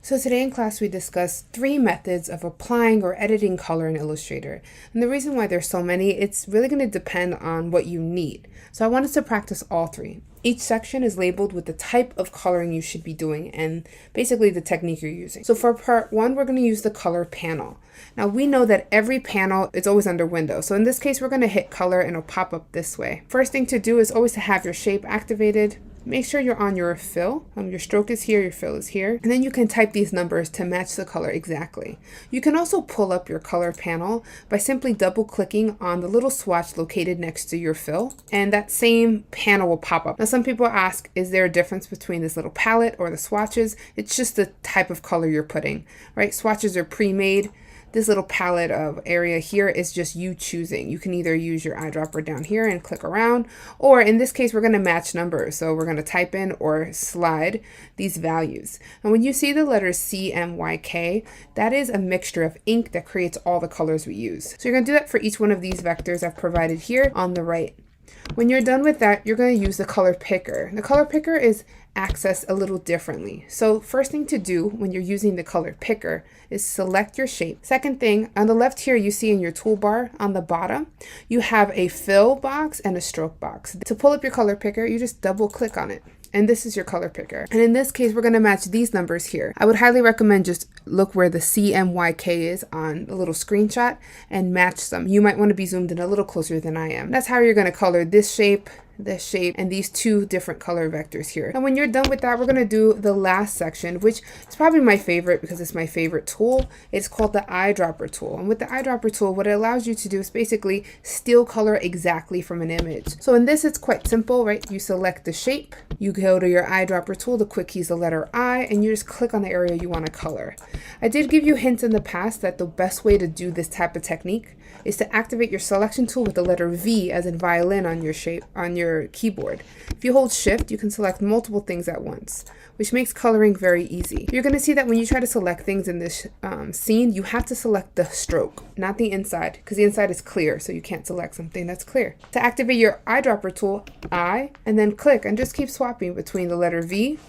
So today in class we discussed 3 methods of applying or editing color in Illustrator. And the reason why there's so many, it's really going to depend on what you need. So I want us to practice all 3. Each section is labeled with the type of coloring you should be doing and basically the technique you're using. So for part 1, we're going to use the color panel. Now we know that every panel is always under window. So in this case, we're going to hit color and it'll pop up this way. First thing to do is always to have your shape activated. Make sure you're on your fill. Your stroke is here, your fill is here. And then you can type these numbers to match the color exactly. You can also pull up your color panel by simply double clicking on the little swatch located next to your fill. And that same panel will pop up. Now some people ask, is there a difference between this little palette or the swatches? It's just the type of color you're putting, right? Swatches are pre-made. This little palette of area here is just you choosing. You can either use your eyedropper down here and click around, or in this case, we're going to match numbers. So we're going to type in or slide these values. And when you see the letters CMYK, that is a mixture of ink that creates all the colors we use. So you're going to do that for each one of these vectors I've provided here on the right. When you're done with that, you're going to use the color picker. The color picker is accessed a little differently. So first thing to do when you're using the color picker is select your shape. Second thing, on the left here, you see in your toolbar on the bottom, you have a fill box and a stroke box. To pull up your color picker, you just double click on it. And this is your color picker. And in this case, we're going to match these numbers here. I would highly recommend just look where the CMYK is on the little screenshot and match them. You might want to be zoomed in a little closer than I am. That's how you're going to color this shape, and these 2 different color vectors here. And when you're done with that, we're going to do the last section, which is probably my favorite because it's my favorite tool. It's called the eyedropper tool. And with the eyedropper tool, what it allows you to do is basically steal color exactly from an image. So in this, it's quite simple, right? You select the shape, you go to your eyedropper tool, the quick key is the letter I, and you just click on the area you want to color. I did give you hints in the past that the best way to do this type of technique is to activate your selection tool with the letter V as in violin on your keyboard. If you hold shift, you can select multiple things at once, which makes coloring very easy. You're going to see that when you try to select things in this scene, you have to select the stroke, not the inside, because the inside is clear, so you can't select something that's clear. To activate your eyedropper tool, I, and then click, and just keep swapping between the letter V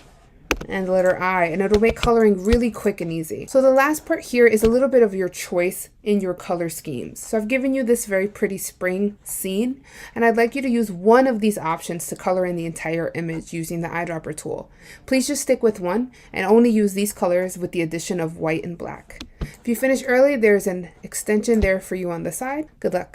and the letter I, and it'll make coloring really quick and easy. So the last part here is a little bit of your choice in your color schemes. So I've given you this very pretty spring scene, and I'd like you to use one of these options to color in the entire image using the eyedropper tool. Please just stick with one and only use these colors with the addition of white and black. If you finish early, there's an extension there for you on the side. Good luck.